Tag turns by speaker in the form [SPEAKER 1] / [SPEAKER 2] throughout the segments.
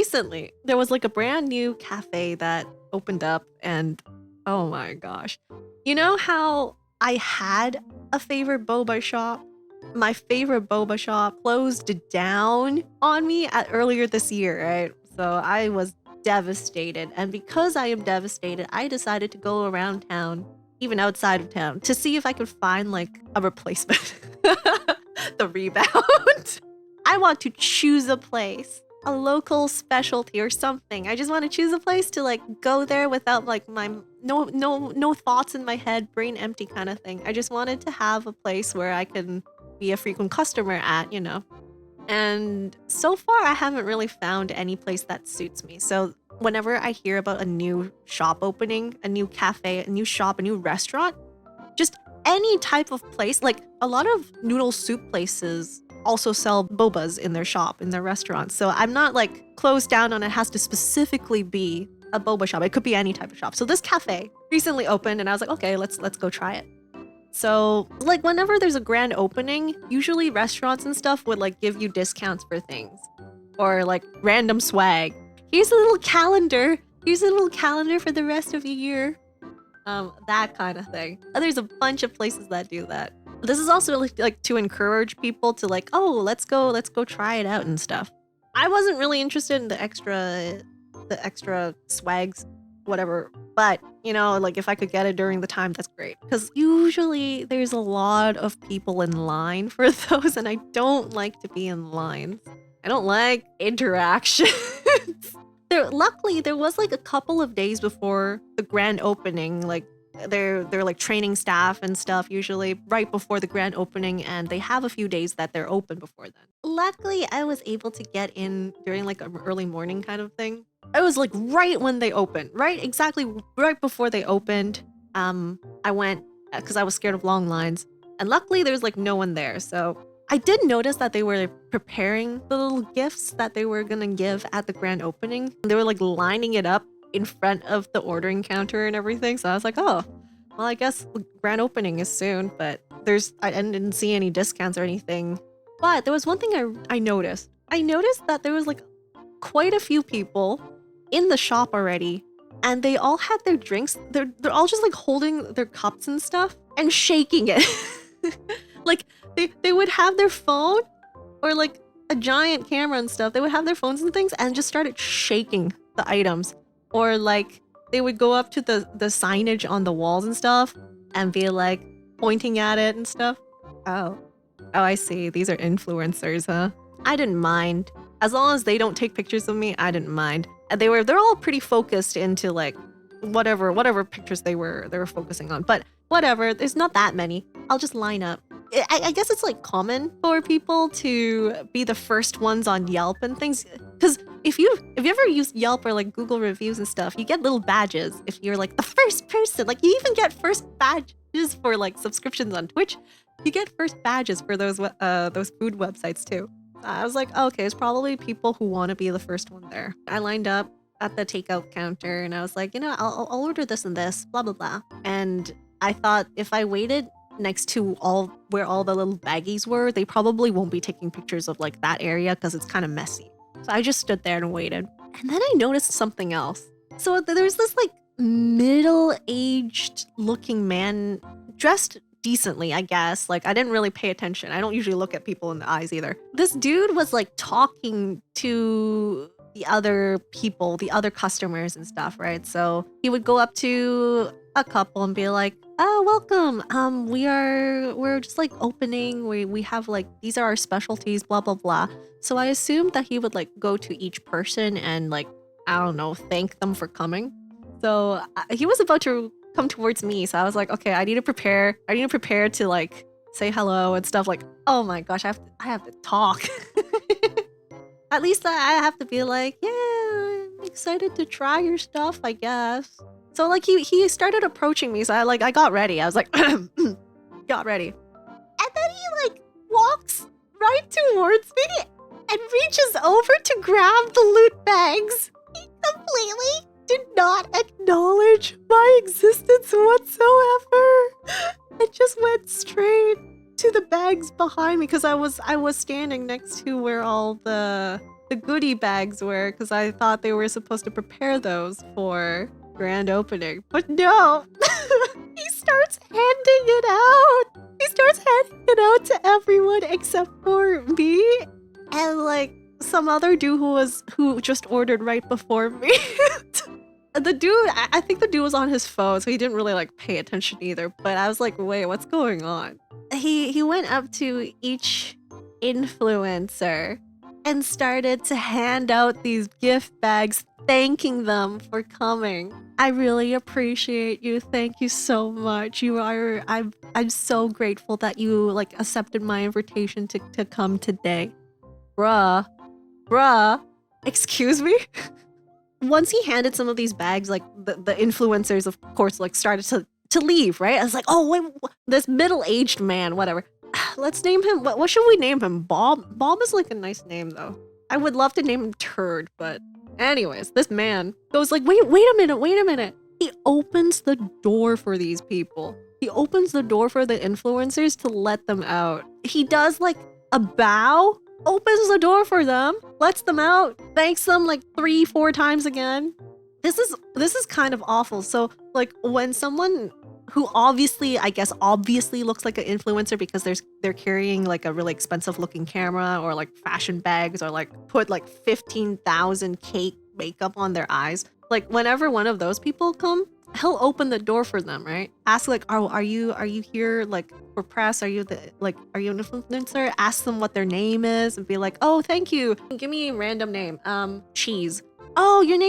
[SPEAKER 1] recently there was like a brand new cafe that opened up, and oh my gosh. You know how I had a favorite boba shop? My favorite boba shop closed down on me earlier this year, right? So I was devastated. And because I am devastated, I decided to go around town, even outside of town, to see if I could find like a replacement. The rebound. I want to choose a place, a local specialty or something. I just want to choose a place to like go there without like my no thoughts in my head, brain empty kind of thing. I just wanted to have a place where I can be a frequent customer at, you know. And so far I haven't really found any place that suits me. So whenever I hear about a new shop opening, a new cafe, a new shop, a new restaurant, just any type of place, like a lot of noodle soup places also sell bobas in their shop, in their restaurants. So I'm not like closed down on it has to specifically be a boba shop. It could be any type of shop. So this cafe recently opened and I was like, okay, let's go try it. So like whenever there's a grand opening, usually restaurants and stuff would like give you discounts for things or like random swag. Here's a little calendar. Here's a little calendar for the rest of the year. That kind of thing. And there's a bunch of places that do that. This is also like to encourage people to like, oh, let's go try it out and stuff. I wasn't really interested in the extra swags, whatever. But, you know, like if I could get it during the time, that's great. Because usually there's a lot of people in line for those, and I don't like to be in lines. I don't like interaction. Luckily, there was like a couple of days before the grand opening, like they're like training staff and stuff usually right before the grand opening, and they have a few days that they're open before then. Luckily, I was able to get in during like an early morning kind of thing. It was like right when they opened, exactly right before they opened. I went because I was scared of long lines, and luckily there was like no one there. So I did notice that they were preparing the little gifts that they were gonna give at the grand opening. They were like lining it up in front of the ordering counter and everything. So I was like, oh, well, I guess the grand opening is soon, but I didn't see any discounts or anything. But there was one thing I noticed. I noticed that there was like quite a few people in the shop already, and they all had their drinks. They're all just like holding their cups and stuff and shaking it. Like they would have their phone or like a giant camera and stuff. They would have their phones and things and just started shaking the items. Or like they would go up to the signage on the walls and stuff and be like pointing at it and stuff. Oh, I see. These are influencers, huh? I didn't mind. As long as they don't take pictures of me, I didn't mind. And they're all pretty focused into like whatever pictures they were focusing on. But whatever, there's not that many. I'll just line up. I guess it's like common for people to be the first ones on Yelp and things. Because if you ever used Yelp or like Google reviews and stuff, you get little badges if you're like the first person. Like you even get first badges for like subscriptions on Twitch. You get first badges for those food websites too. I was like, oh, okay, it's probably people who want to be the first one there. I lined up at the takeout counter and I was like, you know, I'll order this and this, blah, blah, blah. And I thought if I waited next to where all the little baggies were, they probably won't be taking pictures of like that area because it's kind of messy. So I just stood there and waited. And then I noticed something else. So there's this like middle-aged looking man dressed decently, I guess. Like I didn't really pay attention. I don't usually look at people in the eyes either. This dude was like talking to the other people, the other customers and stuff, right? So he would go up to a couple and be like, oh, welcome. We're just like opening. We have like, these are our specialties, blah, blah, blah. So I assumed that he would like go to each person and like, I don't know, thank them for coming. So he was about to come towards me. So I was like, okay, I need to prepare to like say hello and stuff. Like, oh my gosh, I have to talk. At least I have to be like, yeah, I'm excited to try your stuff, I guess. So like he started approaching me, so I got ready. I was like, got ready. And then he like walks right towards me and reaches over to grab the loot bags. He completely did not acknowledge my existence whatsoever. It just went straight to the bags behind me because I was standing next to where all the the goodie bags were, because I thought they were supposed to prepare those for grand opening. But no, he starts handing it out. He starts handing it out to everyone except for me and like some other dude who just ordered right before me. The dude, I think the dude was on his phone, so he didn't really like pay attention either. But I was like, wait, what's going on? He went up to each influencer and started to hand out these gift bags, thanking them for coming. I really appreciate you. Thank you so much. I'm so grateful that you like accepted my invitation to come today. Bruh, excuse me? Once he handed some of these bags, like the influencers, of course, like started to leave, right? I was like, oh, wait, this middle-aged man, whatever. Let's name him, what should we name him? Bob? Bob is like a nice name, though. I would love to name him Turd, but anyways, this man goes like, wait a minute. He opens the door for these people. He opens the door for the influencers to let them out. He does like a bow, opens the door for them, lets them out, thanks them like 3-4 times again. This is kind of awful. So like when someone who obviously looks like an influencer because they're carrying like a really expensive looking camera or like fashion bags or like put like 15,000 cake makeup on their eyes. Like whenever one of those people come, he'll open the door for them, right? Ask like, oh, are you here like for press? Are you an influencer? Ask them what their name is and be like, oh, thank you. Give me a random name. Cheese. Oh, your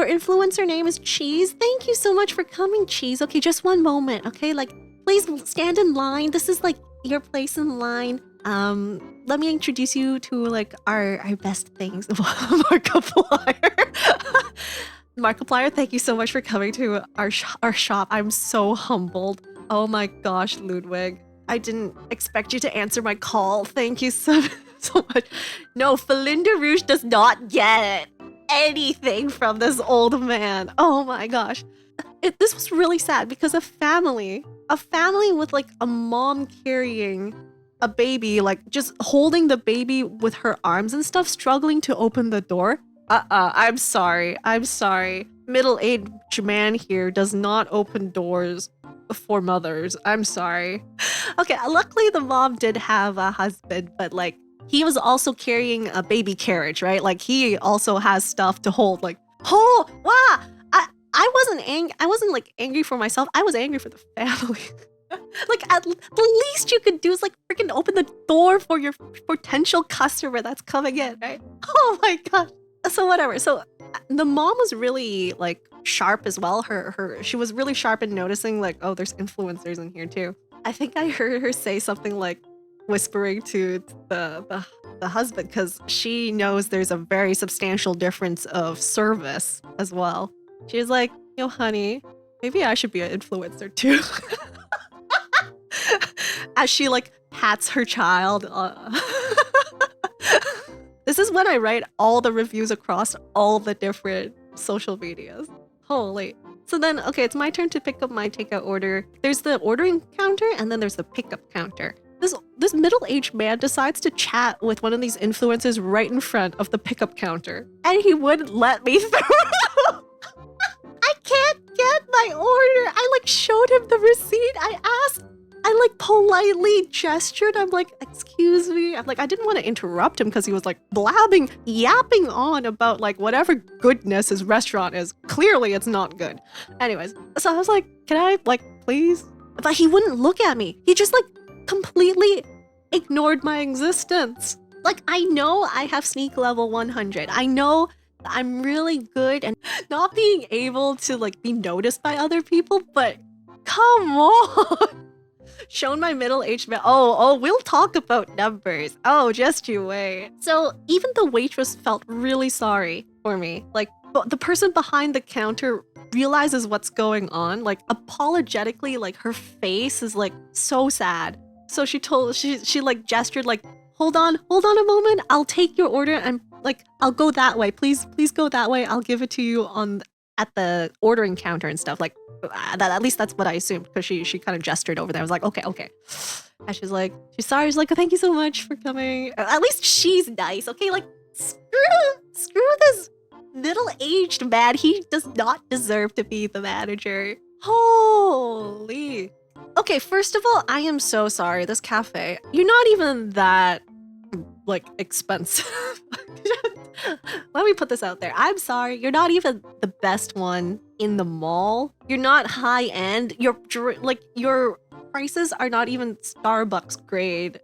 [SPEAKER 1] influencer name is Cheese? Thank you so much for coming, Cheese. Okay, just one moment, okay? Like, please stand in line. This is like your place in line. Let me introduce you to like our best things. Markiplier. Markiplier, thank you so much for coming to our shop. I'm so humbled. Oh my gosh, Ludwig. I didn't expect you to answer my call. Thank you so much. No, Felynne deRouge does not get anything from this old man. Oh my gosh. This was really sad because a family with like a mom carrying a baby, like just holding the baby with her arms and stuff, struggling to open the door. I'm sorry. Middle-aged man here does not open doors for mothers. I'm sorry. Okay, luckily the mom did have a husband, but like he was also carrying a baby carriage, right? Like he also has stuff to hold. Like, oh, wow! I wasn't like angry for myself. I was angry for the family. Like at the least you could do is like freaking open the door for your potential customer that's coming in, right? Oh my gosh. So whatever. So the mom was really like sharp as well. She was really sharp in noticing like, oh, there's influencers in here too. I think I heard her say something like whispering to the husband because she knows there's a very substantial difference of service as well. She was like, yo, honey, maybe I should be an influencer too. As she like pats her child. This is when I write all the reviews across all the different social medias. Holy. So then, okay, it's my turn to pick up my takeout order. There's the ordering counter and then there's the pickup counter. This middle-aged man decides to chat with one of these influencers right in front of the pickup counter. And he wouldn't let me through. I can't get my order. I like showed him the receipt. I like politely gestured. I'm like, excuse me. I'm like, I didn't want to interrupt him because he was like yapping on about like whatever goodness his restaurant is. Clearly it's not good. Anyways, so I was like, can I like, please? But he wouldn't look at me. He just like completely ignored my existence. Like, I know I have sneak level 100. I know I'm really good and not being able to like be noticed by other people, but come on. Shown my middle-aged man. Oh, we'll talk about numbers. Oh, just you wait. So even the waitress felt really sorry for me. Like the person behind the counter realizes what's going on. Like apologetically, like her face is like so sad. So she like gestured like, hold on a moment. I'll take your order and like, I'll go that way. Please go that way. I'll give it to you at the ordering counter and stuff. Like, at least that's what I assumed because she kind of gestured over there. I was like, okay. And she's sorry. She's like, thank you so much for coming. At least she's nice, okay? Like, Screw this middle-aged man. He does not deserve to be the manager. Holy. Okay, first of all, I am so sorry. This cafe, you're not even that, like, expensive. Let me put this out there. I'm sorry. You're not even the best one in the mall. You're not high-end. Your prices are not even Starbucks grade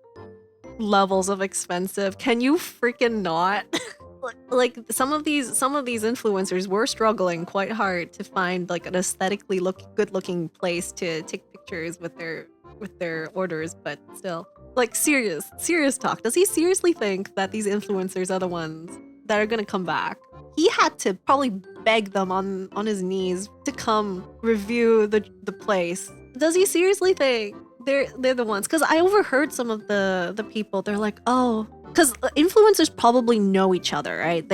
[SPEAKER 1] levels of expensive. Can you freaking not? Like some of these influencers were struggling quite hard to find like an aesthetically good looking place to take pictures with their orders, but still, like, serious talk. Does he seriously think that these influencers are the ones that are gonna come back? He had to probably beg them on his knees to come review the place. Does he seriously think they're the ones? Because I overheard some of the people. They're like, oh, because influencers probably know each other, right?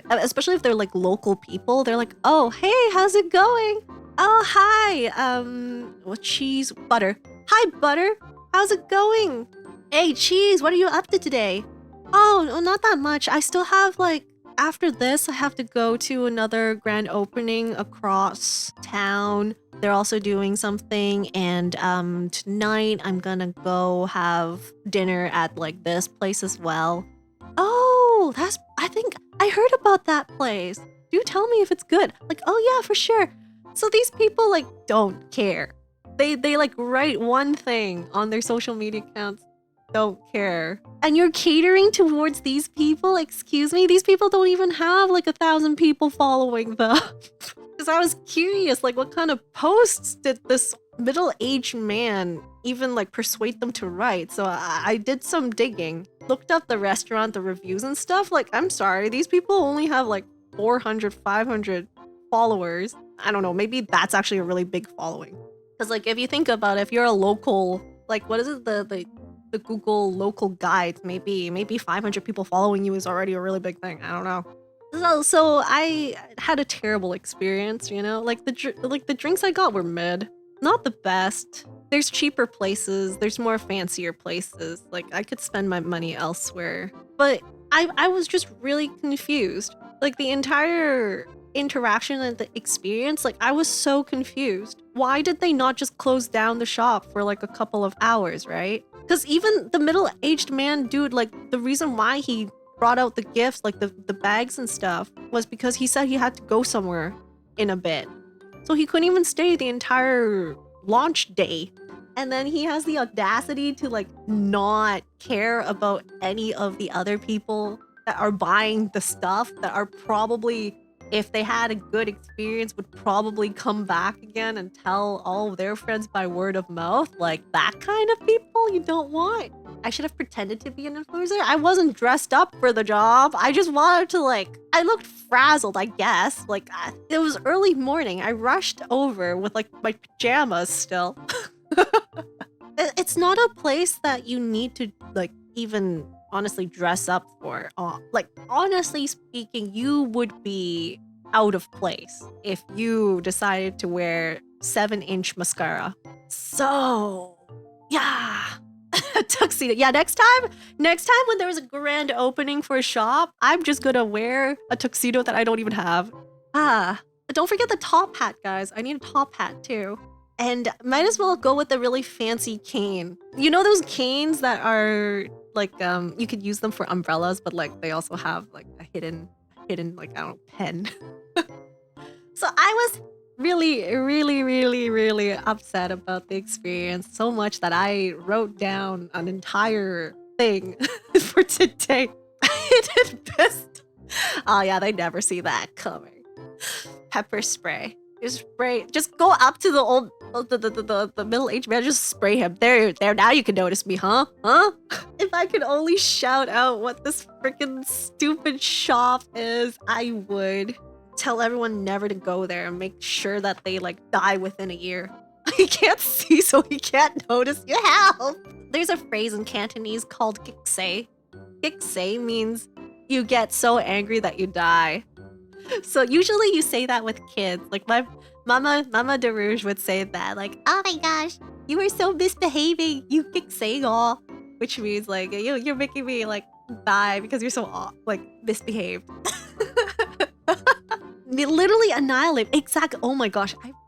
[SPEAKER 1] Especially if they're like local people. They're like, oh, hey, how's it going? Oh, hi. What cheese? Butter. Hi, Butter. How's it going? Hey, Cheese, what are you up to today? Oh, no, not that much. I still have like, after this, I have to go to another grand opening across town. They're also doing something, and tonight I'm gonna go have dinner at like this place as well. Oh, I think I heard about that place. Do tell me if it's good. Like, oh yeah, for sure. So these people like don't care. They like write one thing on their social media accounts, don't care. And you're catering towards these people? Excuse me? These people don't even have like 1,000 people following them. Because I was curious, like, what kind of posts did this middle-aged man even like persuade them to write? So I did some digging, looked up the restaurant, the reviews and stuff. Like, I'm sorry, these people only have like 400, 500 followers. I don't know, maybe that's actually a really big following. Because like, if you think about it, if you're a local, like, what is it, the Google local guides, maybe 500 people following you is already a really big thing. I don't know. So I had a terrible experience, you know? Like the drinks I got were mid. Not the best. There's cheaper places, there's more fancier places. Like, I could spend my money elsewhere. But I was just really confused. Like, the entire interaction and the experience, like, I was so confused. Why did they not just close down the shop for like a couple of hours, right? Because even the middle-aged man dude, like, the reason why he brought out the gifts, like the bags and stuff, was because he said he had to go somewhere in a bit. So he couldn't even stay the entire launch day. And then he has the audacity to like not care about any of the other people that are buying the stuff, that are probably, if they had a good experience, would probably come back again and tell all of their friends by word of mouth. Like, that kind of people you don't want. I should have pretended to be an influencer. I wasn't dressed up for the job. I just wanted to, like, I looked frazzled, I guess. Like, it was early morning. I rushed over with like my pajamas still. It's not a place that you need to like even honestly dress up for. Like, honestly speaking, you would be out of place if you decided to wear 7-inch mascara. So yeah. Tuxedo. Yeah, next time when there is a grand opening for a shop, I'm just gonna wear a tuxedo that I don't even have. Don't forget the top hat, guys. I need a top hat too. And might as well go with the really fancy cane. You know those canes that are like, you could use them for umbrellas, but like they also have like a hidden like, I don't know, pen. So I was really upset about the experience, so much that I wrote down an entire thing for today. I did best. Oh yeah, they never see that coming. Pepper spray. Just go up to the middle-aged man, just spray him. There, now you can notice me, huh? If I could only shout out what this freaking stupid shop is, I would. Tell everyone never to go there and make sure that they like die within a year. He can't see, so he can't notice you. Help! There's a phrase in Cantonese called kikse. Kikse means you get so angry that you die. So usually you say that with kids. Like my mama deRouge would say that, like, oh my gosh, you were so misbehaving, you kikse all. Which means like, you're making me like Die because you're so like misbehaved. Literally annihilate. Exactly. Oh my gosh. I